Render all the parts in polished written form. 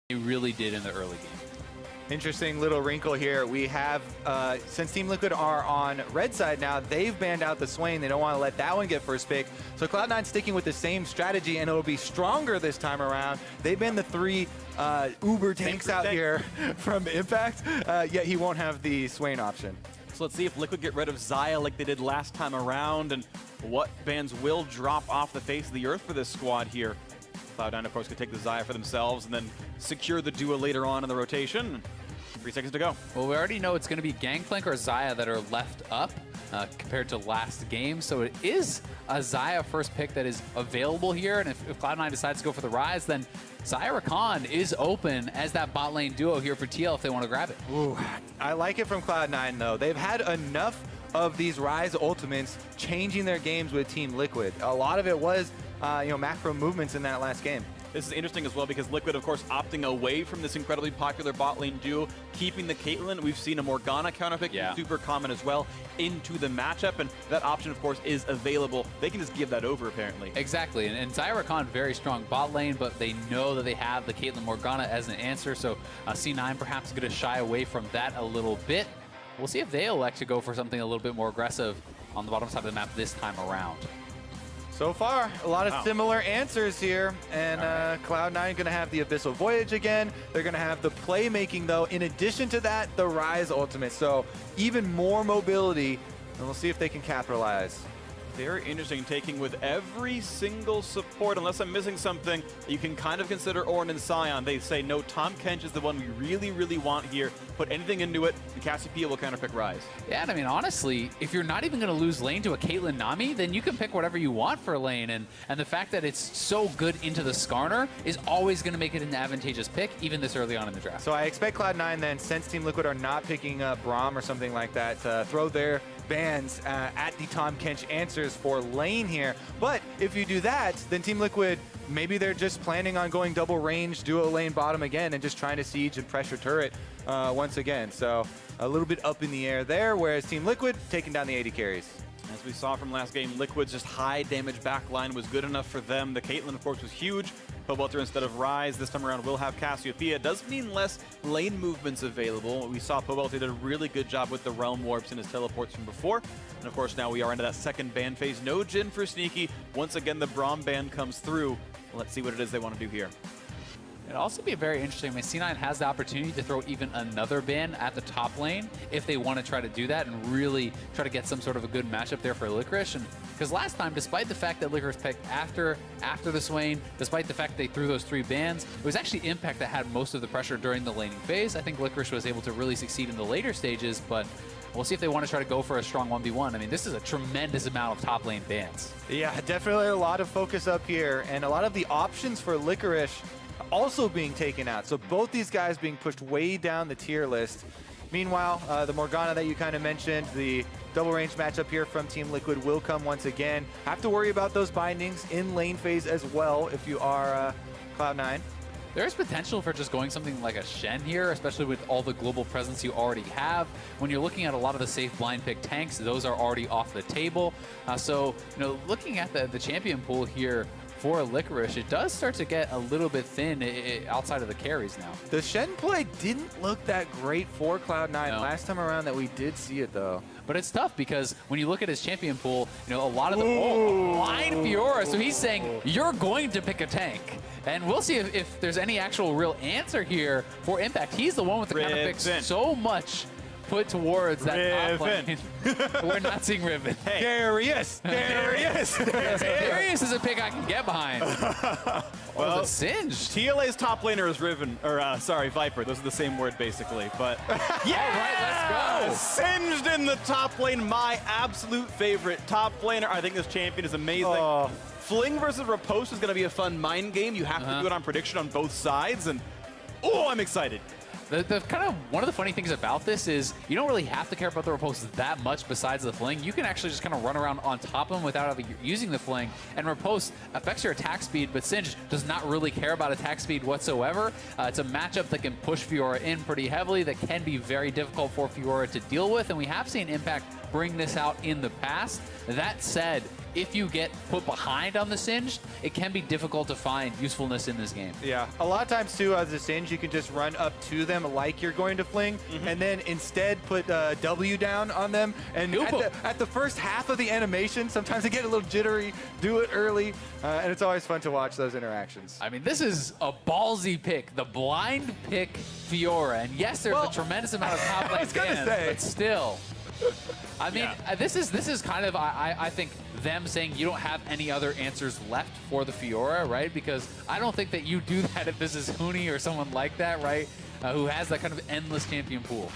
they really did in the early game. Interesting little wrinkle here. We have, since Team Liquid are on red side now, they've banned out the Swain. They don't want to let that one get first pick. So Cloud9 sticking with the same strategy, and it'll be stronger this time around. They've been the 3 Uber tanks out here from Impact, yet he won't have the Swain option. So let's see if Liquid get rid of Xayah like they did last time around, and what bans will drop off the face of the earth for this squad here. Cloud9, of course, could take the Xayah for themselves and then secure the duo later on in the rotation. 3 seconds to go. Well, we already know it's going to be Gangplank or Xayah that are left up compared to last game. So it is a Xayah first pick that is available here. And if Cloud9 decides to go for the Rise, then Xayah Rakan is open as that bot lane duo here for TL if they want to grab it. Ooh, I like it from Cloud9, though. They've had enough of these Rise ultimates changing their games with Team Liquid. A lot of it was macro movements in that last game. This is interesting as well because Liquid, of course, opting away from this incredibly popular bot lane duo, keeping the Caitlyn. We've seen a Morgana counterpick, super common as well, into the matchup, and that option, of course, is available. They can just give that over, apparently. Exactly, and Xayah Rakan, very strong bot lane, but they know that they have the Caitlyn Morgana as an answer, so C9 perhaps going to shy away from that a little bit. We'll see if they elect to go for something a little bit more aggressive on the bottom side of the map this time around. So far, a lot of similar answers here, and Cloud9 going to have the Abyssal Voyage again. They're going to have the playmaking, though. In addition to that, the Rise ultimate. So even more mobility, and we'll see if they can capitalize. Very interesting, taking with every single support, unless I'm missing something, you can kind of consider Ornn and Sion. They say, no, Tahm Kench is the one we really, really want here. Put anything into it, and Cassiopeia will counterpick Rise. Yeah, and I mean, honestly, if you're not even going to lose lane to a Caitlyn Nami, then you can pick whatever you want for lane, and the fact that it's so good into the Skarner is always going to make it an advantageous pick, even this early on in the draft. So I expect Cloud9 then, since Team Liquid are not picking up Braum or something like that, to throw their bans at the Tahm Kench answers for lane here. But if you do that, then Team Liquid, maybe they're just planning on going double range, duo lane bottom again, and just trying to siege and pressure turret once again. So a little bit up in the air there, whereas Team Liquid taking down the 80 carries. As we saw from last game, Liquid's just high damage backline was good enough for them. The Caitlyn, of course, was huge. Pobelter instead of Rise this time around will have Cassiopeia. Does mean less lane movements available. We saw Pobelter did a really good job with the Realm Warps and his teleports from before. And of course, now we are into that second ban phase. No Jhin for Sneaky. Once again, the Braum ban comes through. Let's see what it is they want to do here. It'll also be very interesting. I mean, C9 has the opportunity to throw even another ban at the top lane if they want to try to do that and really try to get some sort of a good matchup there for Licorice. And because last time, despite the fact that Licorice picked after the Swain, despite the fact they threw those 3 bans, it was actually Impact that had most of the pressure during the laning phase. I think Licorice was able to really succeed in the later stages, but we'll see if they want to try to go for a strong 1v1. I mean, this is a tremendous amount of top lane bans. Yeah, definitely a lot of focus up here, and a lot of the options for Licorice also being taken out. So both these guys being pushed way down the tier list. Meanwhile, the Morgana that you kind of mentioned, the double range matchup here from Team Liquid will come once again. Have to worry about those bindings in lane phase as well if you are Cloud9. There's potential for just going something like a Shen here, especially with all the global presence you already have. When you're looking at a lot of the safe blind pick tanks, those are already off the table. So, looking at the champion pool here for Licorice, it does start to get a little bit thin outside of the carries now. The Shen play didn't look that great for Cloud9 last time around that we did see it, though. But it's tough because when you look at his champion pool, a lot of the blind Fiora. So he's saying, you're going to pick a tank. And we'll see if there's any actual real answer here for Impact. He's the one with the counter picks so much put towards that top lane. We're not seeing Riven. Hey. Darius! Darius! Darius is a pick I can get behind. Well, Singed. TLA's top laner is Riven, or sorry, Viper. Those are the same word basically, but yeah! All right, let's go. Singed in the top lane, my absolute favorite top laner. I think this champion is amazing. Fling versus Riposte is going to be a fun mind game. You have to do it on prediction on both sides, and I'm excited. The kind of one of the funny things about this is you don't really have to care about the Riposte that much besides the Fling. You can actually just kind of run around on top of him without using the Fling, and Riposte affects your attack speed, but Singed does not really care about attack speed whatsoever. It's a matchup that can push Fiora in pretty heavily, that can be very difficult for Fiora to deal with, and we have seen Impact bring this out in the past. That said, if you get put behind on the Singed, it can be difficult to find usefulness in this game. Yeah, a lot of times too, as a Singe, you can just run up to them like you're going to fling, and then instead put W down on them. And at the first half of the animation, sometimes they get a little jittery, do it early, and it's always fun to watch those interactions. I mean, this is a ballsy pick, the blind pick Fiora. And yes, there's a tremendous amount of top lane bans, but still. I mean, this is kind of, I think, them saying you don't have any other answers left for the Fiora, right? Because I don't think that you do that if this is Huni or someone like that, right? Who has that kind of endless champion pool.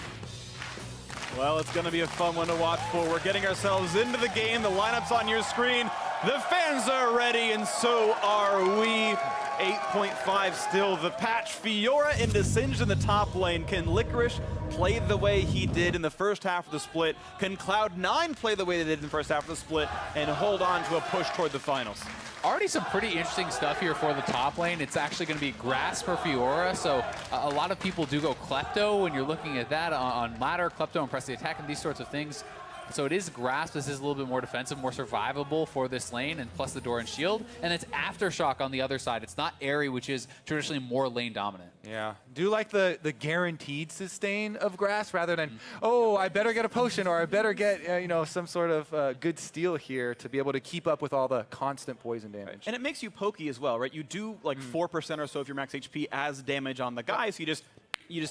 Well, it's going to be a fun one to watch for. We're getting ourselves into the game. The lineup's on your screen. The fans are ready, and so are we. 8.5 still the patch. Fiora into Singed in the top lane. Can Licorice play the way he did in the first half of the split? Can Cloud9 play the way they did in the first half of the split and hold on to a push toward the finals? Already some pretty interesting stuff here for the top lane. It's actually going to be Grass for Fiora, so a lot of people do go Klepto when you're looking at that on ladder, Klepto and press the attack and these sorts of things. So it is Grasp. This is a little bit more defensive, more survivable for this lane, and plus the door and shield. And it's Aftershock on the other side. It's not Airy, which is traditionally more lane dominant. Yeah. Do like the guaranteed sustain of Grass rather than, oh, I better get a potion or I better get, you know, some sort of good steal here to be able to keep up with all the constant poison damage. Right. And it makes you pokey as well, right? You do like 4% or so of your max HP as damage on the guy, so you just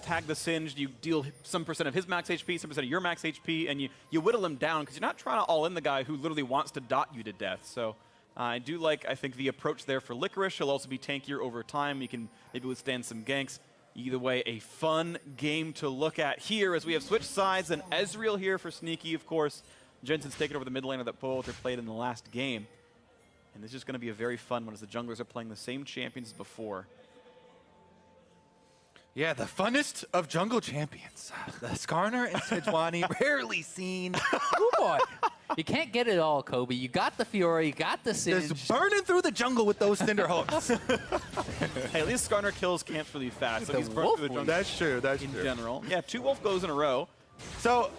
tag the Singed, you deal some percent of his max HP, some percent of your max HP, and you whittle him down because you're not trying to all-in the guy who literally wants to dot you to death. So I do like, I think, the approach there for Licorice. He'll also be tankier over time. You can maybe withstand some ganks. Either way, a fun game to look at here as we have switched sides, and Ezreal here for Sneaky, of course. Jensen's taken over the mid laner that both are played in the last game. And this is going to be a very fun one as the junglers are playing the same champions as before. Yeah, the funnest of jungle champions. The Skarner and Sejuani, rarely seen. Oh boy. You can't get it all, Kobe. You got the Fiora, you got the Singed. Just burning through the jungle with those Cinderhooks. Hey, at least Skarner kills camps really fast. So he's burned through the jungle. That's true, that's in true. general. Yeah, 2 Wolf goes in a row. So,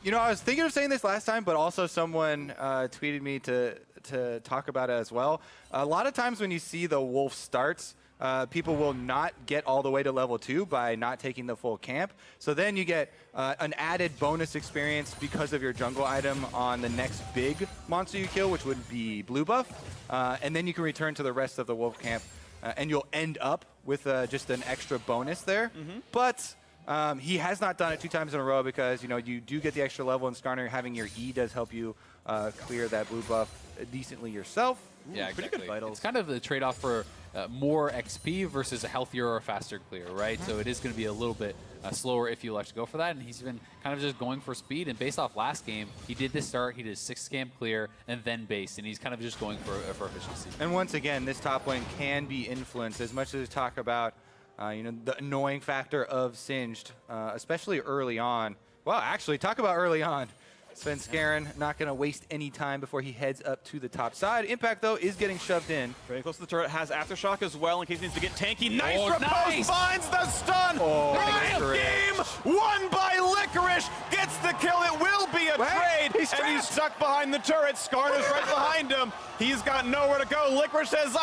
you know, I was thinking of saying this last time, but also someone tweeted me to talk about it as well. A lot of times when you see the Wolf starts, people will not get all the way to level 2 by not taking the full camp. So then you get an added bonus experience because of your jungle item on the next big monster you kill, which would be blue buff. And then you can return to the rest of the Wolf camp, and you'll end up with just an extra bonus there. But he has not done it 2 times in a row because, you know, you do get the extra level, and Skarner having your E does help you clear that blue buff decently yourself. Yeah, pretty exactly. good vitals. It's kind of the trade-off for more XP versus a healthier or faster clear, right? So it is going to be a little bit slower if you elect to go for that, and he's been kind of just going for speed. And based off last game, he did this start, he did 6 camp clear, and then base, and he's kind of just going for efficiency. And once again, this top lane can be influenced as much as we talk about you know, the annoying factor of Singed, especially early on. Well, actually, talk about early on. Svenskeren not going to waste any time before he heads up to the top side. Impact, though, is getting shoved in. Very close to the turret. Has Aftershock as well in case he needs to get tanky. Nice Oh, riposte. nice. Finds the stun. Game won by Licorice. Gets the kill. It will be a trade. And he's stuck behind the turret. Skarner's right behind him. He's got nowhere to go. Licorice says,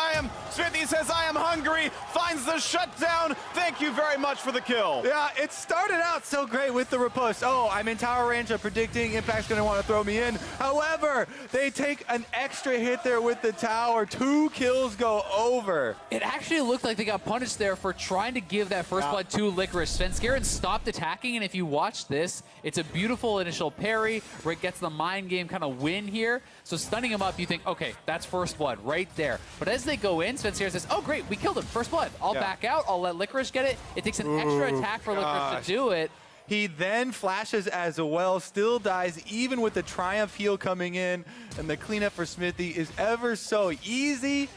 Smithy says, I am hungry. Finds the shutdown. Thank you very much for the kill. Yeah, it started out so great with the riposte. Oh, I'm in tower range. I'm predicting Impact's going to want to throw me in. However, they take an extra hit there with the tower. 2 kills go over. It actually looked like they got punished there for trying to give that first blood to Licorice. Svenskeren stopped attacking, and if you watch this, it's a beautiful initial parry. Rick gets the mind game kind of win here. So stunning him up, you think, okay, that's first blood right there. But as they go in, Svenskeren says, oh, great, we killed him. First blood. I'll back out. I'll let Licorice get it. It takes an extra attack for Licorice to do it. He then flashes as well, still dies even with the Triumph heal coming in, and the cleanup for Smithy is ever so easy.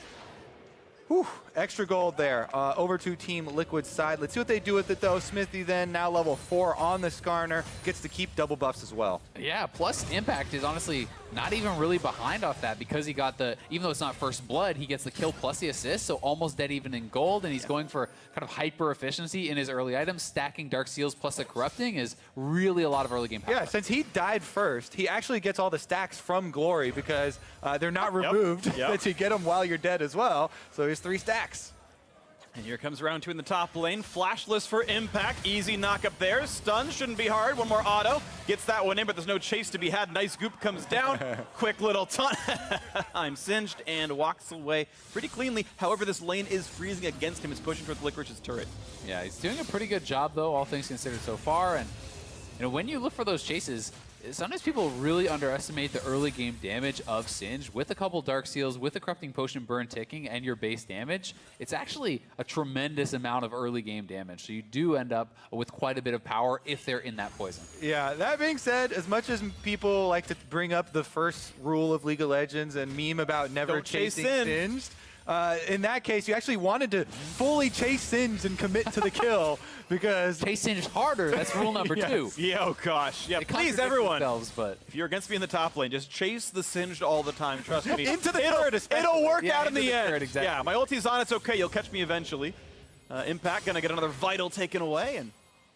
Whew, extra gold there. Over to Team Liquid's side. Let's see what they do with it, though. Smithy then, now level 4 on the Skarner, gets to keep double buffs as well. Yeah, plus Impact is honestly not even really behind off that because he got the, even though it's not first blood, he gets the kill plus the assist, so almost dead even in gold, and he's going for kind of hyper efficiency in his early items. Stacking Dark Seals plus the corrupting is really a lot of early game power. Yeah, since he died first, he actually gets all the stacks from Glory because they're not removed to get them while you're dead as well. So here's 3 stacks. And here comes round 2 in the top lane. Flashless for Impact. Easy knock up there. Stun shouldn't be hard. One more auto. Gets that one in, but there's no chase to be had. Nice goop comes down. Quick little taunt. I'm singed and walks away pretty cleanly. However, this lane is freezing against him. It's pushing towards Licorice's turret. Yeah, he's doing a pretty good job, though, all things considered so far. And when you look for those chases, sometimes people really underestimate the early game damage of Singe. With a couple Dark Seals, with the Corrupting Potion burn ticking, and your base damage, it's actually a tremendous amount of early game damage. So you do end up with quite a bit of power if they're in that poison. Yeah, that being said, as much as people like to bring up the first rule of League of Legends and meme about never Don't chase chasing Singed, in that case, you actually wanted to fully chase Singed and commit to the kill because... Chase Singed harder, that's rule number 2. Yeah, oh gosh. Yeah, They please, contradict everyone. themselves, but If you're against me in the top lane, just chase the Singed all the time. Trust me. Into the turret especially. It'll work Yeah, out in into the the end. turret, exactly. Yeah, my ulti's on. It's okay. You'll catch me eventually. Impact gonna get another vital taken away, and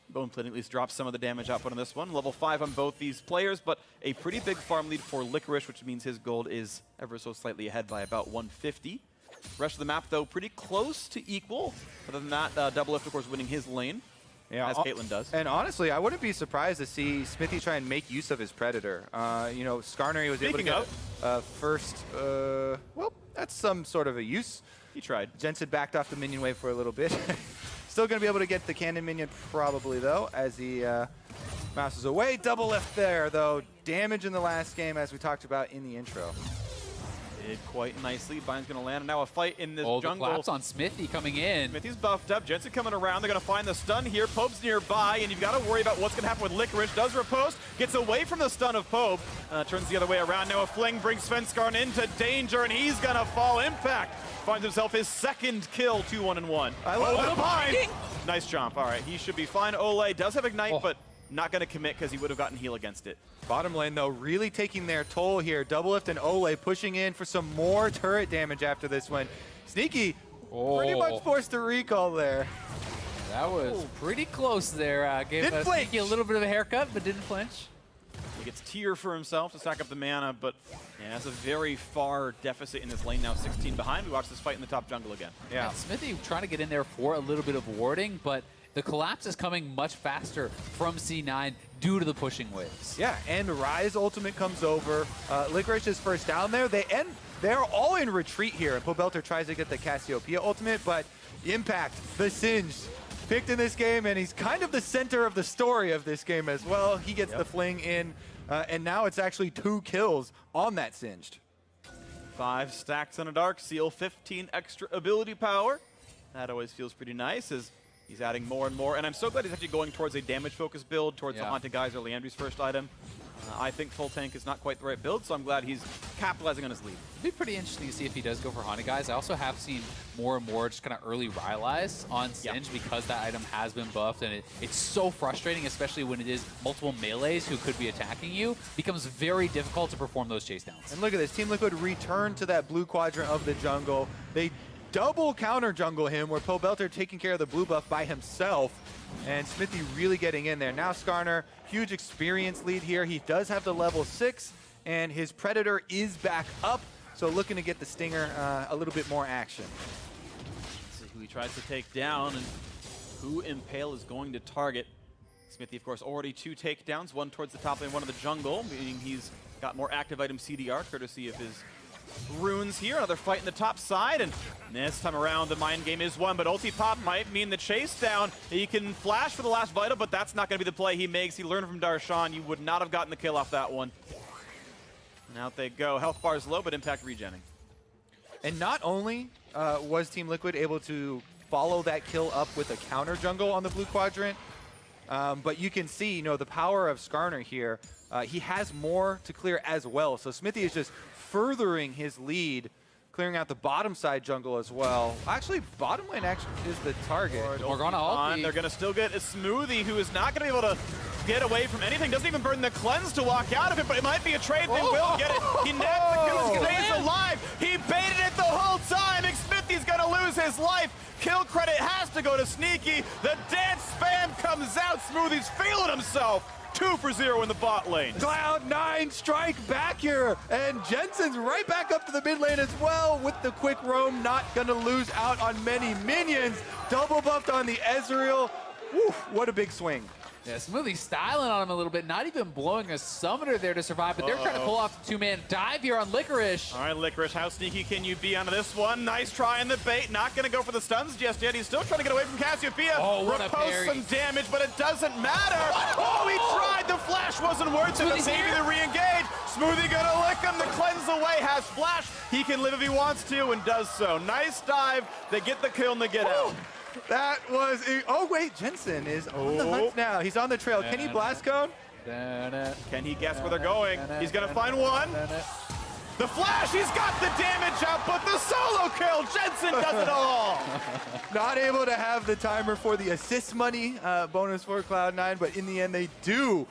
Bone Plate at least drops some of the damage output on this one. Level 5 on both these players, but a pretty big farm lead for Licorice, which means his gold is ever so slightly ahead by about 150. Rest of the map, though, pretty close to equal. Other than that, Double Lift, of course, winning his lane, as Caitlyn does. And honestly, I wouldn't be surprised to see Smithy try and make use of his Predator. You know, Skarner was able to get first, well, that's some sort of a use. He tried. Jensen backed off the minion wave for a little bit. Still going to be able to get the cannon minion probably, though, as he mouses away. Double Lift there, though. Damage in the last game, as we talked about in the intro. Did quite nicely. Bind's going to land. And now a fight in this the jungle. collapse on Smithy coming in. Smithy's buffed up. Jensen coming around. They're going to find the stun here. Pope's nearby, and you've got to worry about what's going to happen with Licorice. Does riposte. Gets away from the stun of Pope. Turns the other way around. Now a fling brings Svenskarn into danger, and he's going to fall. Impact finds himself his second kill, 2-1-1. I love the it. bind. Nice jump. All right, he should be fine. Ole does have Ignite, but not going to commit because he would have gotten heal against it. Bottom lane, though, really taking their toll here. Double Lift and Ole pushing in for some more turret damage after this one. Sneaky, pretty much forced a recall there. That was pretty close there. Gave Didn't Sneaky flinch. a little bit of a haircut, but didn't flinch. He gets Tear for himself to stack up the mana, but yeah, that's a very far deficit in this lane now, 16 behind. We watch this fight in the top jungle again. Yeah. Smithy trying to get in there for a little bit of warding, but the collapse is coming much faster from C9 due to the pushing waves. Yeah, and Rise ultimate comes over. Licorice is first down there. They're all in retreat here, and Pobelter tries to get the Cassiopeia ultimate, but Impact, the Singe, picked in this game, and he's kind of the center of the story of this game as well. He gets the fling in, and now it's actually 2 kills on that Singed. 5 stacks on a Dark Seal, 15 extra ability power. That always feels pretty nice as he's adding more and more. And I'm so glad he's actually going towards a damage-focused build, towards the Haunted Geyser, Leandri's first item. I think full tank is not quite the right build, so I'm glad he's capitalizing on his lead. It'd be pretty interesting to see if he does go for Haunted Guys. I also have seen more and more just kind of early Rylai's on Singe because that item has been buffed, and it's so frustrating, especially when it is multiple melees who could be attacking you. Becomes very difficult to perform those chase downs. And look at this, Team Liquid returned to that blue quadrant of the jungle. They double counter jungle him, where Pobelter taking care of the blue buff by himself, and Smithy really getting in there. Now Skarner, huge experience lead here. He does have the level 6, and his Predator is back up, so looking to get the Stinger a little bit more action. Let's see who he tries to take down and who Impale is going to target. Smithy, of course, already 2 takedowns, one towards the top lane, one of the jungle, meaning he's got more active item CDR, courtesy of his runes here. Another fight in the top side, and this time around the mind game is won, but ulti pop might mean the chase down. He can flash for the last vital, but that's not going to be the play he makes. He learned from Darshan. You would not have gotten the kill off that one. And out they go. Health bar is low, but Impact regenning. And not only was Team Liquid able to follow that kill up with a counter jungle on the blue quadrant, but you can see, you know, the power of Skarner here. He has more to clear as well, so Smithy is just furthering his lead, clearing out the bottom side jungle as well. Actually, bottom lane actually is the target. We're going to on. They're going to still get a Smoothie, who is not going to be able to get away from anything. Doesn't even burn the cleanse to walk out of it, but it might be a trade. They will get it. He nabbed the kill, stays alive. He baited it the whole time. Smithy's gonna lose his life. Kill credit has to go to Sneaky. The dance spam comes out. Smoothie's feeling himself. 2 for 0 in the bot lane. Cloud9 strike back here, and Jensen's right back up to the mid lane as well with the quick roam. Not gonna lose out on many minions. Double buffed on the Ezreal. Woo, what a big swing. Yeah, Smoothie styling on him a little bit, not even blowing a summoner there to survive, but they're trying to pull off the 2-man dive here on Licorice. All right, Licorice, how sneaky can you be onto this one? Nice try in the bait, not gonna go for the stuns just yet. He's still trying to get away from Cassiopeia. Oh, what a Repulse parry. some damage, but it doesn't matter. Oh, he tried, the flash wasn't worth it, but maybe the re-engage. Smoothie gonna lick him, the cleanse away, has flash. He can live if he wants to, and does so. Nice dive, they get the kill and they get out. That was, oh wait, Jensen is on the hunt now. He's on the trail. Can he blast cone? Can he guess where they're going? He's gonna find one. The flash, he's got the damage out, but the solo kill, Jensen does it all. Not able to have the timer for the assist money bonus for Cloud9, but in the end they do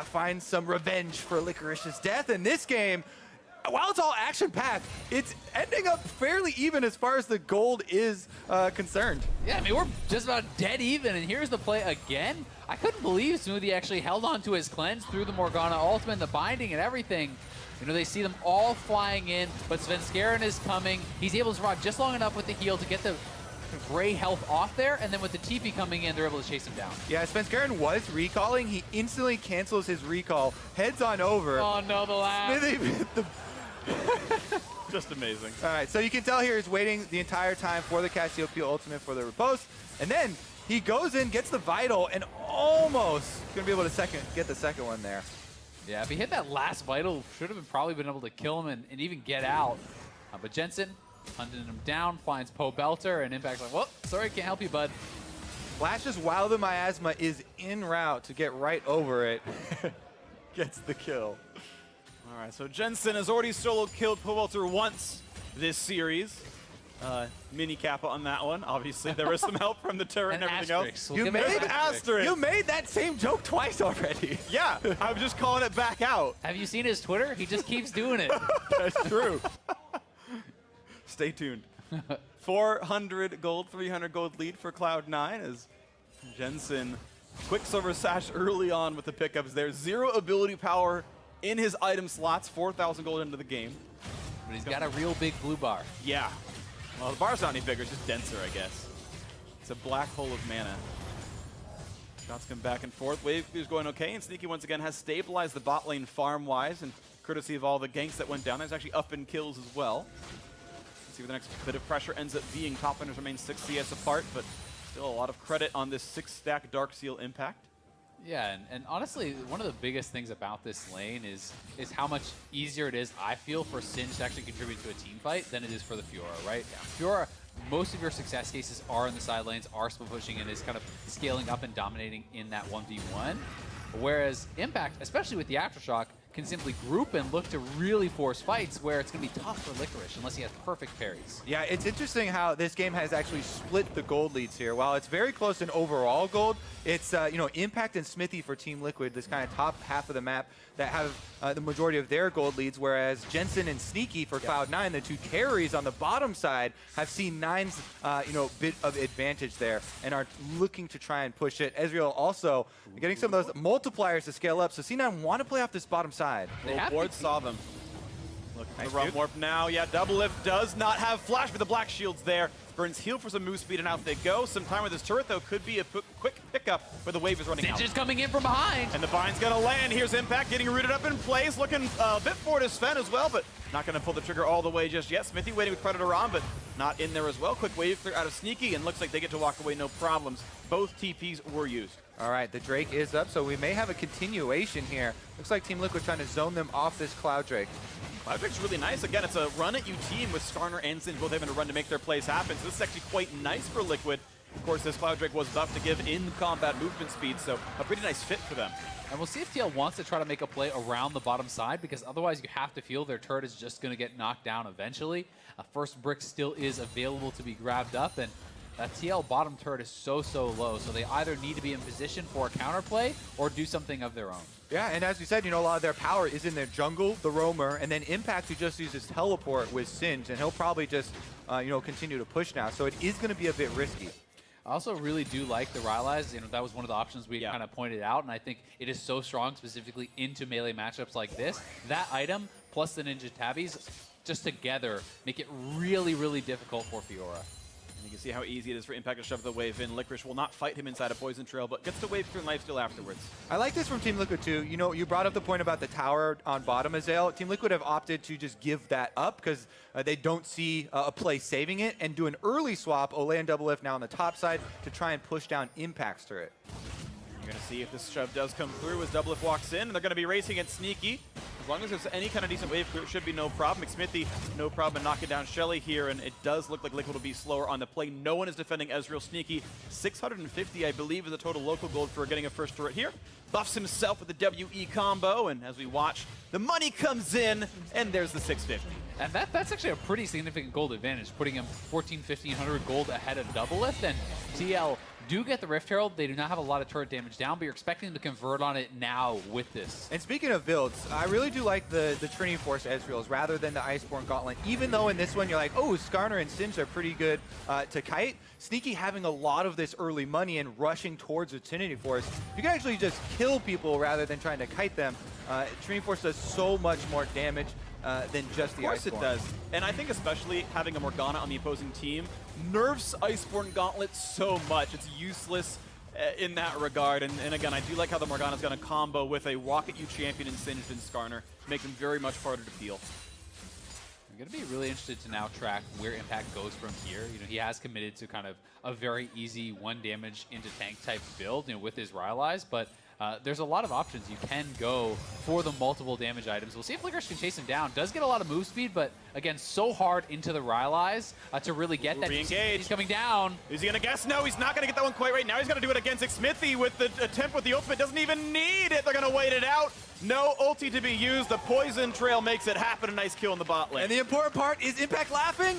find some revenge for Licorice's death. In this game, while it's all action-packed, it's ending up fairly even as far as the gold is concerned. Yeah, I mean, we're just about dead even, and here's the play again. I couldn't believe Smoothie actually held on to his cleanse through the Morgana ultimate, the binding and everything. You know, they see them all flying in, but Svenskeren is coming. He's able to survive just long enough with the heal to get the gray health off there, and then with the TP coming in, they're able to chase him down. Yeah, Svenskeren was recalling. He instantly cancels his recall, heads on over. Oh no, the laugh. Just amazing. All right, so you can tell here he's waiting the entire time for the Cassiopeia ultimate for the riposte, and then he goes in, gets the vital, and almost gonna be able to get the second one there. Yeah, if he hit that last vital, should have probably been able to kill him and even get out. But Jensen hunting him down, finds Poe Belter, and Impact's like, well, sorry, can't help you, bud. Flashes while the miasma is en route to get right over it. Gets the kill. All right, so Jensen has already solo killed Powelter once this series. Mini kappa on that one. Obviously, there was some help from the turret and everything else. We'll You give made it an asterisk. You made that same joke twice already. Yeah, I'm just calling it back out. Have you seen his Twitter? He just keeps doing it. That's true. Stay tuned. 400 gold, 300 gold lead for Cloud9 as Jensen Quicksilver Sash early on with the pickups there. 0 ability power in his item slots, 4,000 gold into the game. But he's got a real big blue bar. Yeah. Well, the bar's not any bigger, it's just denser, I guess. It's a black hole of mana. Shots come back and forth. Wave is going okay, and Sneaky once again has stabilized the bot lane farm-wise, and courtesy of all the ganks that went down, there's actually up in kills as well. Let's see where the next bit of pressure ends up being. Top laners remain 6 CS apart, but still a lot of credit on this 6-stack Dark Seal impact. Yeah, and honestly, one of the biggest things about this lane is how much easier it is, I feel, for Singe to actually contribute to a team fight than it is for the Fiora, right? Yeah. Fiora, most of your success cases are in the side lanes, are split pushing, and is kind of scaling up and dominating in that 1v1. Whereas Impact, especially with the Aftershock, can simply group and look to really force fights where it's going to be tough for Licorice unless he has perfect parries. Yeah, it's interesting how this game has actually split the gold leads here. While it's very close in overall gold, it's you know, Impact and Smithy for Team Liquid, this kind of top half of the map, that have the majority of their gold leads, whereas Jensen and Sneaky for Cloud9, the 2 carries on the bottom side, have seen Nine's you know, bit of advantage there and are looking to try and push it. Ezreal also getting some of those multipliers to scale up, so C9 want to play off this bottom side. Ward saw them. Look at the run warp now. Yeah, Double Lift does not have flash, but the black shield's there. Burns heal for some move speed, and out they go. Some time with this turret, though, could be a quick pickup where the wave is running out. Singe is coming in from behind. And the bind's gonna land. Here's Impact getting rooted up in place. Looking a bit forward to Sven as well, but not gonna pull the trigger all the way just yet. Smithy waiting with Predator on, but not in there as well. Quick wave clear out of Sneaky, and looks like they get to walk away no problems. Both TPs were used. All right, the Drake is up, so we may have a continuation here. Looks like Team Liquid trying to zone them off this Cloud Drake. Cloud Drake's really nice. Again, it's a run at you team with Skarner and Singe both having to run to make their plays happen. So this is actually quite nice for Liquid. Of course, this Cloud Drake was buffed to give in-combat movement speed, so a pretty nice fit for them. And we'll see if TL wants to try to make a play around the bottom side, because otherwise you have to feel their turret is just going to get knocked down eventually. A first brick still is available to be grabbed up, and that TL bottom turret is so low, so they either need to be in position for a counterplay or do something of their own. Yeah, and as we said, you know, a lot of their power is in their jungle, the roamer, and then Impact, who just uses teleport with Singe, and he'll probably just, you know, continue to push now. So it is going to be a bit risky. I also really do like the Rylai's. You know, that was one of the options we kind of pointed out, and I think it is so strong specifically into melee matchups like this. That item plus the Ninja Tabbies just together make it really difficult for Fiora. And you can see how easy it is for Impact to shove the wave in. Licorice will not fight him inside a Poison Trail, but gets to wave through lifesteal afterwards. I like this from Team Liquid too. You know, you brought up the point about the tower on bottom, Azael. Team Liquid have opted to just give that up because they don't see a play saving it and do an early swap, Olay and Double Lift now on the top side to try and push down Impact's turret. You're going to see if this shove does come through as Double Lift walks in, and they're going to be racing it sneaky. As long as there's any kind of decent wave clear, it should be no problem. McSmithy, no problem in knocking down Shelly here, and it does look like Liquid will be slower on the play. No one is defending Ezreal sneaky. 650, I believe, is the total local gold for getting a first turret here. Buffs himself with the WE combo, and as we watch, the money comes in, and there's the 650. And that's actually a pretty significant gold advantage, putting him 1,1500 gold ahead of Double Lift. And TL do get the Rift Herald. They do not have a lot of turret damage down, but you're expecting them to convert on it now with this. And speaking of builds, I really do like the Trinity Force Ezreals rather than the Iceborne Gauntlet. Even though in this one you're like, oh, Skarner and Singe are pretty good to kite, Sneaky having a lot of this early money and rushing towards the Trinity Force, you can actually just kill people rather than trying to kite them. Trinity Force does so much more damage than just the Iceborne. Of course it does. And I think especially having a Morgana on the opposing team nerfs Iceborne Gauntlet so much. It's useless in that regard. And again, I do like how the Morgana's going to combo with a Rocket U champion and Singed and Skarner to make them very much harder to peel. I'm going to be really interested to now track where Impact goes from here. You know, he has committed to kind of a very easy one damage into tank type build, you know, with his Rylai's, but there's a lot of options. You can go for the multiple damage items. We'll see if Licorice can chase him down. Does get a lot of move speed, but again, so hard into the Rylai's to really get that. He's coming down. Is he going to guess? No, he's not going to get that one quite right. Now he's going to do it against Smithy with the attempt with the ultimate. Doesn't even need it. They're going to wait it out. No ulti to be used. The Poison Trail makes it happen. A nice kill in the bot lane. And the important part is Impact laughing.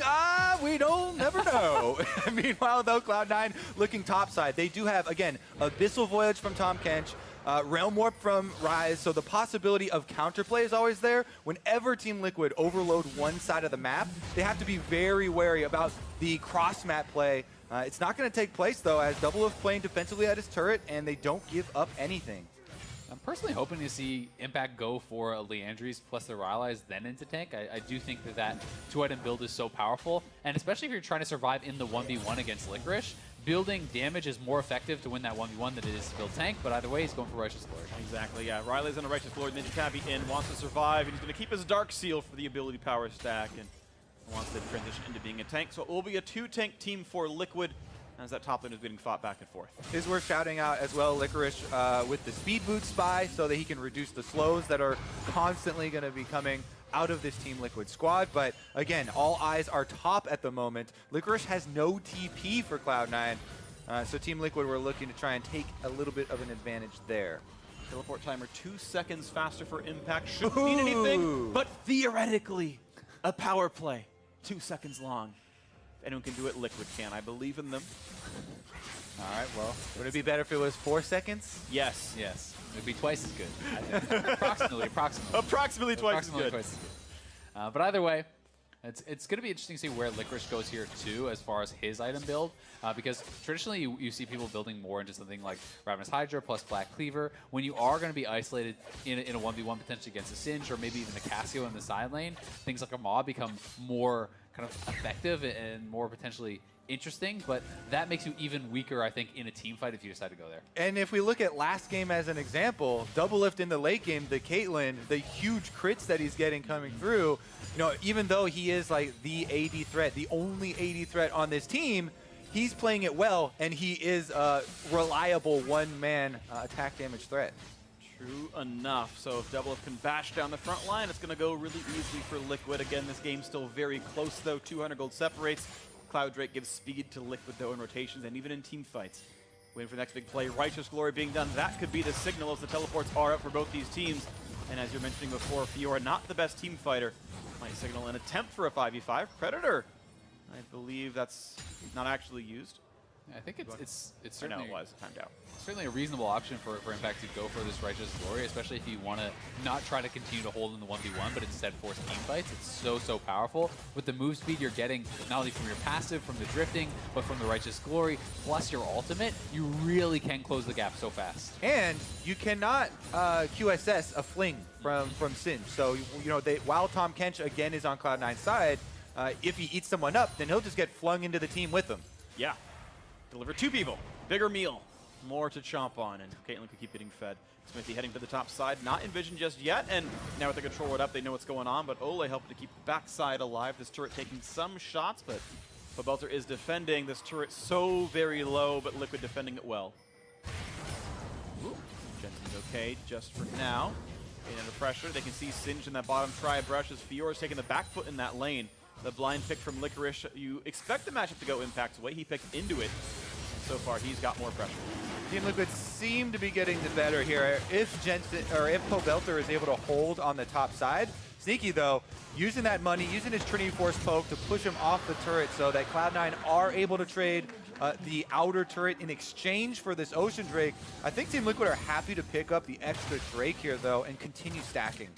We don't never know. Meanwhile, though, Cloud9 looking topside. They do have, again, Abyssal Voyage from Tahm Kench, Realm Warp from Ryze, so the possibility of counterplay is always there. Whenever Team Liquid overload one side of the map, they have to be very wary about the cross-map play. It's not going to take place, though, as Double Lift playing defensively at his turret, and they don't give up anything. I'm personally hoping to see Impact go for a Leandries plus the Rylai's then into tank. I do think that two-item build is so powerful, and especially if you're trying to survive in the 1v1 against Licorice, building damage is more effective to win that 1v1 than it is to build tank, but either way, he's going for Righteous Lord. Exactly, yeah. Riley's on a Righteous Lord, Ninja Tabby in, wants to survive, and he's going to keep his Dark Seal for the ability power stack, and wants to transition into being a tank. So it will be a two-tank team for Liquid, as that top lane is getting fought back and forth. Is worth shouting out as well, Licorice with the Speed Boot Spy so that he can reduce the slows that are constantly going to be coming out of this Team Liquid squad. But again, all eyes are top at the moment. Licorice has no TP for Cloud9, so Team Liquid were looking to try and take a little bit of an advantage there. Teleport timer 2 seconds faster for Impact. Shouldn't mean anything, but theoretically, a power play 2 seconds long. If anyone can do it, Liquid can. I believe in them. All right, well, would it be better if it was 4 seconds? Yes. Yes, it'd be twice as good. Approximately twice as good. But either way, it's going to be interesting to see where Licorice goes here too, as far as his item build, because traditionally you see people building more into something like Ravenous Hydra plus Black Cleaver. When you are going to be isolated in a 1v1 potentially against a Singe or maybe even a Cassio in the side lane, things like a Maw become more kind of effective and more potentially interesting, but that makes you even weaker, I think, in a team fight if you decide to go there. And if we look at last game as an example, Double Lift in the late game, the Caitlyn, the huge crits that he's getting coming through, you know, even though he is like the AD threat, the only AD threat on this team, he's playing it well, and he is a reliable one-man attack damage threat. True enough. So if Double Lift can bash down the front line, it's going to go really easily for Liquid. Again, this game's still very close, though. 200 gold separates. Cloud Drake gives speed to Liquid, though, in rotations and even in team fights. Waiting for the next big play. Righteous Glory being done. That could be the signal as the teleports are up for both these teams. And as you're mentioning before, Fiora, not the best team fighter, might signal an attempt for a 5v5. Predator, I believe that's not actually used. I think it's I know certainly it was timed out. certainly a reasonable option for Impact to go for this Righteous Glory, especially if you want to not try to continue to hold in the 1v1, but instead force team fights. It's so powerful. With the move speed you're getting, not only from your passive, from the drifting, but from the Righteous Glory, plus your ultimate, you really can close the gap so fast. And you cannot QSS a fling from Singe. So, you know, while Tom Kench, again, is on Cloud9's side, if he eats someone up, then he'll just get flung into the team with them. Yeah. Deliver 2 people. Bigger meal. More to chomp on, and Caitlyn could keep getting fed. Smithy heading to the top side, not envisioned just yet, and now with the control it up, they know what's going on, but Ole helping to keep the backside alive. This turret taking some shots, but Belter is defending this turret so very low, but Liquid defending it well. Ooh. Jensen's okay just for now. Getting under pressure, they can see Singe in that bottom tri-brush as Fiore's taking the back foot in that lane. The blind pick from Licorice, you expect the matchup to go Impact's way. He picked into it, and so far he's got more pressure. Team Liquid seem to be getting the better here. If Jensen or if Pobelter is able to hold on the top side, Sneaky though, using that money, using his Trinity Force poke to push him off the turret so that Cloud9 are able to trade the outer turret in exchange for this Ocean Drake. I think Team Liquid are happy to pick up the extra Drake here though and continue stacking.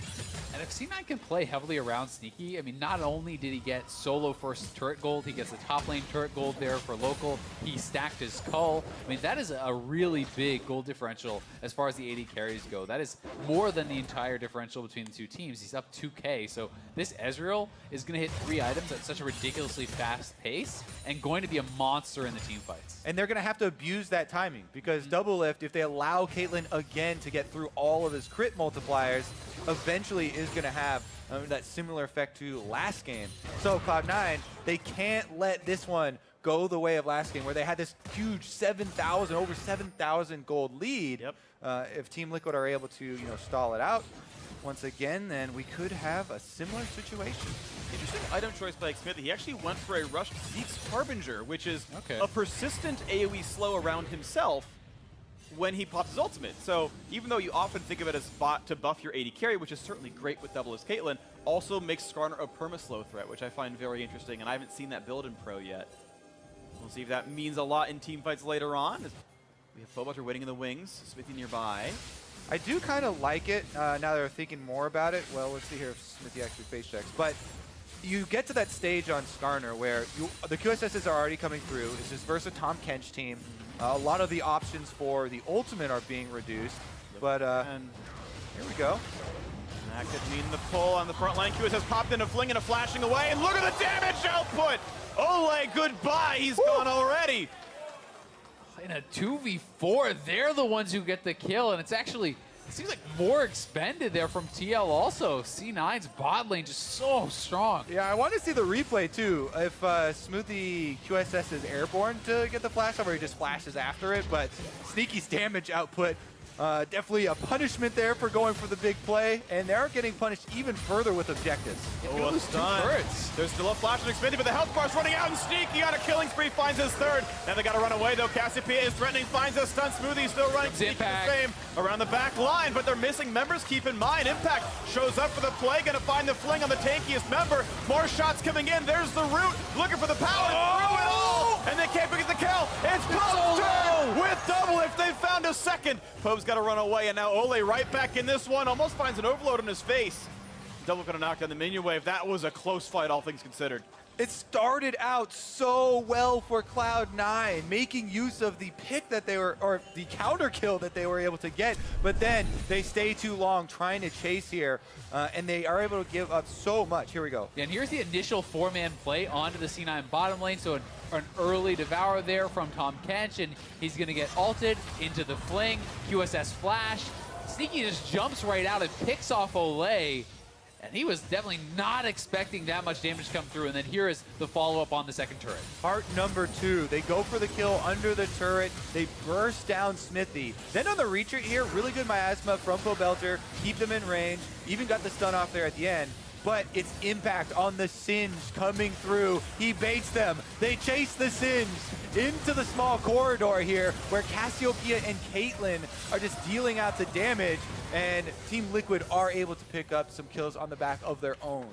And if C9 can play heavily around Sneaky, I mean, not only did he get solo first turret gold, he gets the top lane turret gold there for local. He stacked his Cull. I mean, that is a really big gold differential as far as the AD carries go. That is more than the entire differential between the two teams. He's up 2K. So this Ezreal is going to hit 3 items at such a ridiculously fast pace and going to be a monster in the team fights. And they're going to have to abuse that timing because Double Lift, if they allow Caitlyn again to get through all of his crit multipliers, eventually is going to have that similar effect to last game. So Cloud9, they can't let this one go the way of last game where they had this huge 7,000, over 7,000 gold lead. Yep. If Team Liquid are able to, stall it out once again, then we could have a similar situation. Interesting item choice by Smithy. He actually went for a rushed Zeke's Harbinger, which is Okay. a persistent AoE slow around himself when he pops his ultimate. So even though you often think of it as bot to buff your AD carry, which is certainly great with double as Caitlyn, also makes Skarner a perma-slow threat, which I find very interesting, and I haven't seen that build in Pro yet. We'll see if that means a lot in team fights later on. We have Phobelter waiting in the wings, Smithy nearby. I do kind of like it now that they're thinking more about it. Well, let's see here if Smithy actually face checks. But you get to that stage on Skarner where the QSSs are already coming through. It's this versus Tom Kench team. A lot of the options for the ultimate are being reduced. But And here we go. that could mean the pull on the front line. QSS popped in a fling and a flashing away, and look at the damage output! Ole, goodbye, he's gone already! In a 2v4, they're the ones who get the kill, and it's actually, it seems like more expended there from TL also. C9's bot lane just so strong. Yeah, I want to see the replay too. If Smoothie QSS is airborne to get the flash off, or he just flashes after it. But Sneaky's damage output, definitely a punishment there for going for the big play. And they are getting punished even further with objectives. Oh, a stun. There's still a flash on Xfinity, but the health bar's running out, and Sneaky on a killing spree finds his third. Now they gotta run away though. Cassiopeia is threatening, finds a stun. Smoothie still running. Sneaky the same around the back line, but they're missing members. Keep in mind, Impact shows up for the play, gonna find the fling on the tankiest member. More shots coming in. There's the root, looking for the power. Through it all, and they can't get the kill. It's Pope's with double if they found a second. Pope's got to run away, and now Ole right back in this one. Almost finds an overload on his face. Double gonna knock down the minion wave. That was a close fight, all things considered. It started out so well for Cloud9, making use of the pick that they were, or the counter kill that they were able to get, but then they stay too long trying to chase here, and they are able to give up so much. Here we go. Yeah, and here's the initial 4-man play onto the C9 bottom lane, so an early devour there from Tom Kench, and he's gonna get ulted into the fling, QSS flash. Sneaky just jumps right out and picks off Ole. And he was definitely not expecting that much damage to come through. And then here is the follow-up on the second turret. Part number 2. They go for the kill under the turret. They burst down Smithy. Then on the retreat here, really good miasma from Pobelter. Keep them in range. Even got the stun off there at the end. But it's Impact on the Singe coming through. He baits them. They chase the Singe into the small corridor here where Cassiopeia and Caitlyn are just dealing out the damage. And Team Liquid are able to pick up some kills on the back of their own.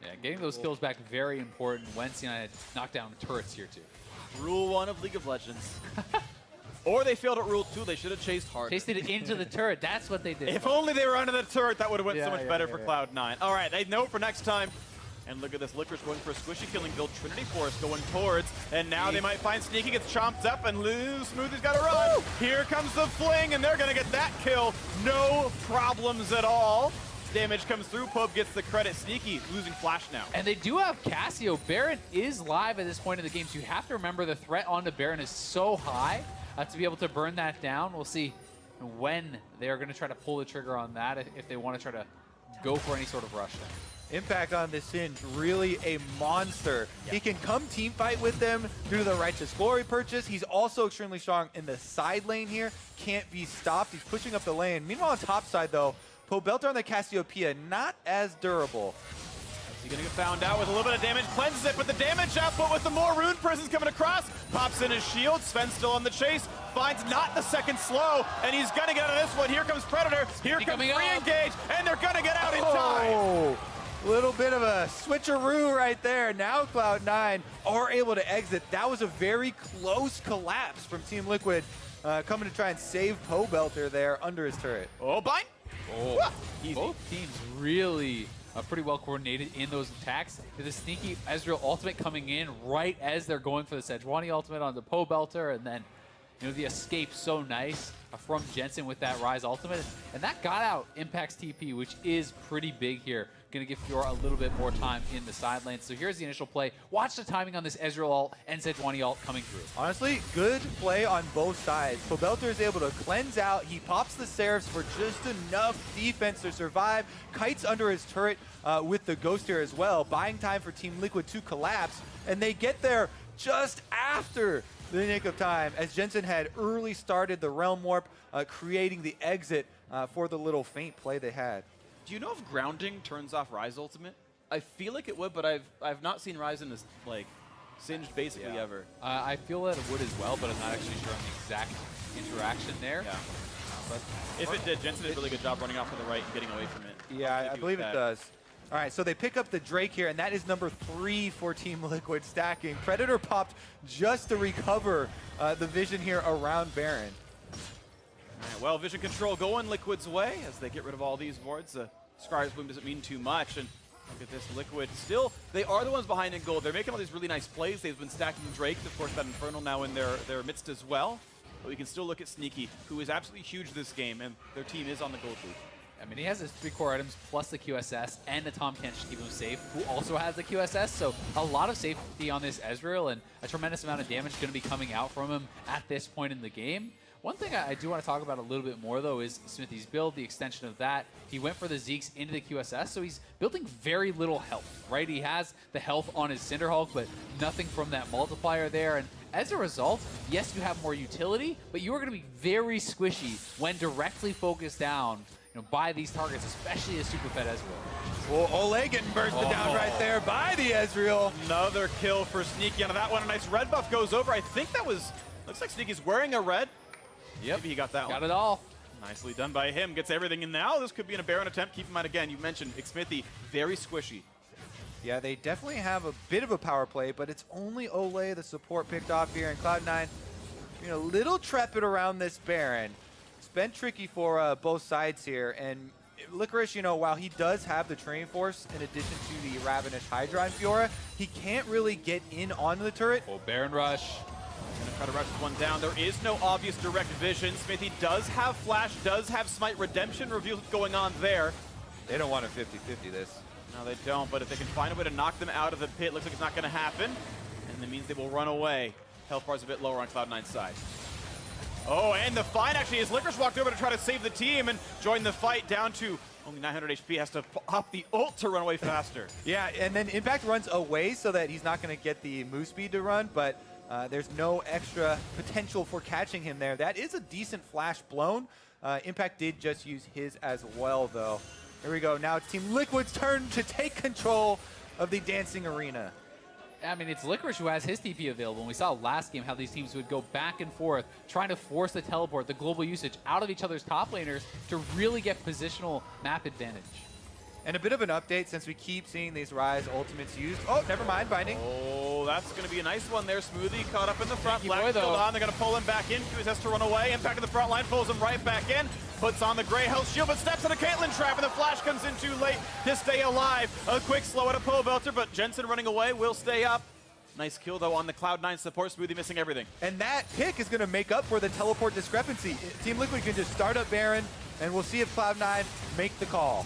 Yeah, getting those kills back very important when C9 had knocked down turrets here too. Rule 1 of League of Legends. Or they failed at Rule 2. They should have chased harder. Chased it into the turret. That's what they did. If only they were under the turret, that would have went so Yeah, much yeah, better yeah, for yeah. Cloud9. All right, they know for next time. And look at this, Licorice going for a squishy killing build. Trinity Force going towards, and now they might find Sneaky gets chomped up, and Smoothie's got to run. Woo! Here comes the fling, and they're going to get that kill. No problems at all. Damage comes through, Pope gets the credit. Sneaky losing Flash now. And they do have Cassio. Baron is live at this point in the game, so you have to remember the threat onto Baron is so high to be able to burn that down. We'll see when they're going to try to pull the trigger on that, if they want to try to go for any sort of rush there. Impact on this Singe, really a monster. Yeah. He can come team fight with them through the Righteous Glory purchase. He's also extremely strong in the side lane here. Can't be stopped. He's pushing up the lane. Meanwhile, on top side, though, Pobelter on the Cassiopeia, not as durable. Is he going to get found out with a little bit of damage? Cleanses it, but the damage output with the more rune prisons coming across. Pops in his shield. Sven still on the chase. Finds not the second slow, and he's going to get out of this one. Here comes Predator. Here comes re-engage, and they're going to get out in time. Little bit of a switcheroo right there. Now Cloud9 are able to exit. That was a very close collapse from Team Liquid, coming to try and save Pobelter there under his turret. Oh, bind! Oh, both teams really pretty well coordinated in those attacks. The sneaky Ezreal ultimate coming in right as they're going for the Sejuani ultimate onto Pobelter, and then the escape so nice from Jensen with that Rise ultimate. And that got out Impact's TP, which is pretty big here. Going to give Fiora a little bit more time in the side lane. So here's the initial play. Watch the timing on this Ezreal ult and Sejuani ult coming through. Honestly, good play on both sides. Pobelter is able to cleanse out. He pops the Seraphs for just enough defense to survive. Kites under his turret with the Ghost here as well, buying time for Team Liquid to collapse. And they get there just after the nick of time, as Jensen had early started the Realm Warp, creating the exit for the little feint play they had. Do you know if grounding turns off Rise ultimate? I feel like it would, but I've not seen Rise in this singed basically ever. I feel that it would as well, but I'm not actually sure on the exact interaction there. Yeah. But if it did, Jensen did a really good job running off to the right and getting away from it. Yeah, I believe it does. All right, so they pick up the Drake here, and that is number 3 for Team Liquid stacking. Predator popped just to recover the vision here around Baron. All right, well, vision control going Liquid's way as they get rid of all these wards. Scar's Bloom doesn't mean too much, and look at this Liquid. Still, they are the ones behind in gold. They're making all these really nice plays. They've been stacking Drake, of course, that Infernal now in their midst as well. But we can still look at Sneaky, who is absolutely huge this game, and their team is on the gold loop. I mean, he has his 3 core items plus the QSS and the Tahm Kench to keep him safe, who also has the QSS. So a lot of safety on this Ezreal, and a tremendous amount of damage going to be coming out from him at this point in the game. One thing I do want to talk about a little bit more, though, is Smithy's build, the extension of that. He went for the Zeeks into the QSS, so he's building very little health, right? He has the health on his Cinderhulk, but nothing from that multiplier there. And as a result, yes, you have more utility, but you are going to be very squishy when directly focused down by these targets, especially a super fed Ezreal. Well, Ole getting bursted down right there by the Ezreal. Another kill for Sneaky out of that one. A nice red buff goes over. I think that was, looks like Sneaky's wearing a red. Yep. Maybe he got that one. Got it all. Nicely done by him. Gets everything in now. This could be a Baron attempt. Keep in mind, again, you mentioned Xmithy, very squishy. Yeah, they definitely have a bit of a power play, but it's only Ole, the support, picked off here. And Cloud9, a little trepid around this Baron. It's been tricky for both sides here. And Licorice, while he does have the Train Force in addition to the Ravenous Hydra and Fiora, he can't really get in onto the turret. Oh, Baron Rush. Gonna try to rush this one down. There is no obvious direct vision. Smithy does have Flash, does have Smite Redemption, reveals what's going on there. They don't want a 50-50 this. No, they don't, but if they can find a way to knock them out of the pit, looks like it's not gonna happen. And that means they will run away. Health bar's a bit lower on Cloud9's side. Oh, and the fight actually is Licorice walked over to try to save the team and join the fight down to only 900 HP, has to pop the ult to run away faster. Yeah, and then Impact runs away so that he's not gonna get the move speed to run, but there's no extra potential for catching him there. That is a decent flash blown. Impact did just use his as well, though. Here we go. Now it's Team Liquid's turn to take control of the dancing arena. I mean, it's Licorice who has his TP available. And we saw last game how these teams would go back and forth, trying to force the teleport, the global usage out of each other's top laners to really get positional map advantage. And a bit of an update since we keep seeing these Rise ultimates used. Oh, never mind, binding. Oh, that's going to be a nice one there. Smoothie caught up in the front. Boy, Black though. killed on. They're going to pull him back in. Fuse has to run away. Impact of the front line pulls him right back in. Puts on the Grey Health shield, but steps in a Caitlyn trap, and the flash comes in too late to stay alive. A quick slow at a Pole Belter, but Jensen running away will stay up. Nice kill, though, on the Cloud9 support. Smoothie missing everything. And that pick is going to make up for the teleport discrepancy. Team Liquid can just start up Baron, and we'll see if Cloud9 make the call.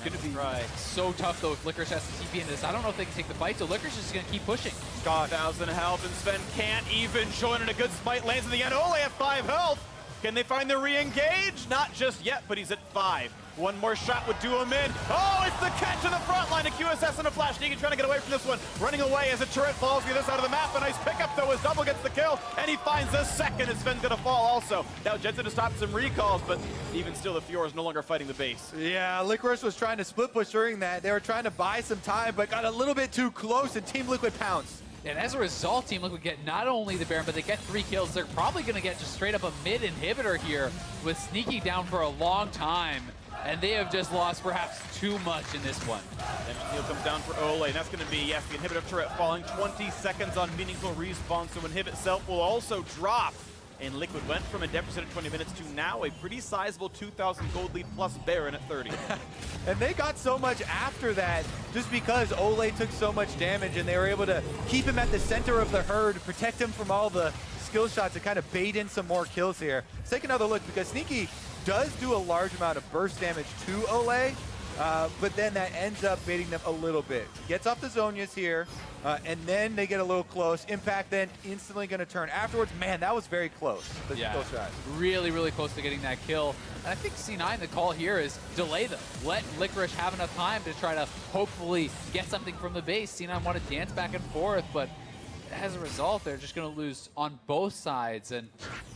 It's going to be so tough, though, if Licorice has to TP into this. I don't know if they can take the fight, so Licorice is just going to keep pushing. 1,000 health, and Sven can't even join in. A good smite lands in the end. Only at 5 health. Can they find the re-engage? Not just yet, but he's at 5. One more shot would do him in. Oh, it's the catch to the front line. A QSS and a flash. Negan trying to get away from this one. Running away as a turret falls to the other side of the map. A nice pickup, though, as Double gets the kill. And he finds the second, as Sven's going to fall also. Now Jensen has stopped some recalls, but even still, the Fiora is no longer fighting the base. Yeah, Licorice was trying to split push during that. They were trying to buy some time, but got a little bit too close, and Team Liquid pounced. And as a result, Team Liquid get not only the Baron, but they get 3 kills. They're probably going to get just straight up a mid inhibitor here with Sneaky down for a long time. And they have just lost perhaps too much in this one. And heal comes down for Ole, and that's going to be, yes, the inhibitor turret falling 20 seconds on meaningful respawn, so inhibit self will also drop. And Liquid went from a deficit of 20 minutes to now a pretty sizable 2,000 gold lead plus Baron at 30. And they got so much after that just because Ole took so much damage, and they were able to keep him at the center of the herd, protect him from all the skill shots, and kind of bait in some more kills here. Let's take another look, because Sneaky does do a large amount of burst damage to Ole, but then that ends up baiting them a little bit. Gets off the Zhonya's here, and then they get a little close. Impact then instantly going to turn afterwards. Man, that was very close. The skill shot. Really, really close to getting that kill. And I think C9, the call here is delay them. Let Licorice have enough time to try to hopefully get something from the base. C9 want to dance back and forth, but as a result, they're just going to lose on both sides. And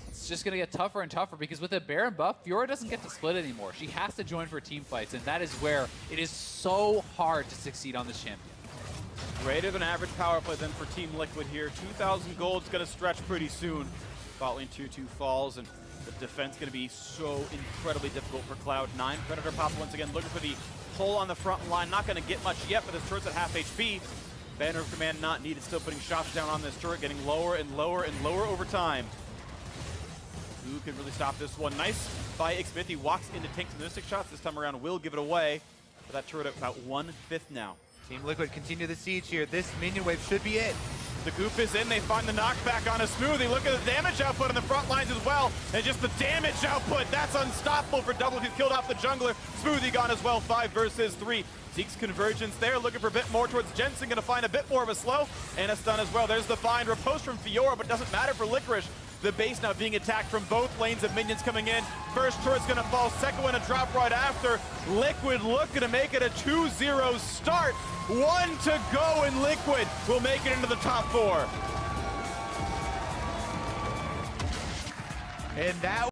it's just going to get tougher and tougher, because with a Baron buff, Fiora doesn't get to split anymore. She has to join for team fights, and that is where it is so hard to succeed on this champion. Greater than average power play then for Team Liquid here. 2,000 gold is going to stretch pretty soon. Bot lane 2-2 falls, and the defense going to be so incredibly difficult for Cloud9. Predator pop once again, looking for the pull on the front line. Not going to get much yet, but this turret's at half HP. Banner of Command not needed, still putting shots down on this turret, getting lower and lower and lower over time. Who can really stop this one? Nice by Xmith. He walks into tanks and mystic shots. This time around will give it away. But that turret at about 1/5 now. Team Liquid continue the siege here. This minion wave should be it. The goop is in. They find the knockback on a Smoothie. Look at the damage output on the front lines as well. And just the damage output. That's unstoppable for Double. He's killed off the jungler. Smoothie gone as well. 5 versus 3. Zeke's convergence there. Looking for a bit more towards Jensen. Going to find a bit more of a slow. And a stun as well. There's the find. Riposte from Fiora, but doesn't matter for Licorice. The base now being attacked from both lanes of minions coming in. First turret's going to fall. Second one to drop right after. Liquid looking to make it a 2-0 start. 1 to go, and Liquid will make it into the top 4. And that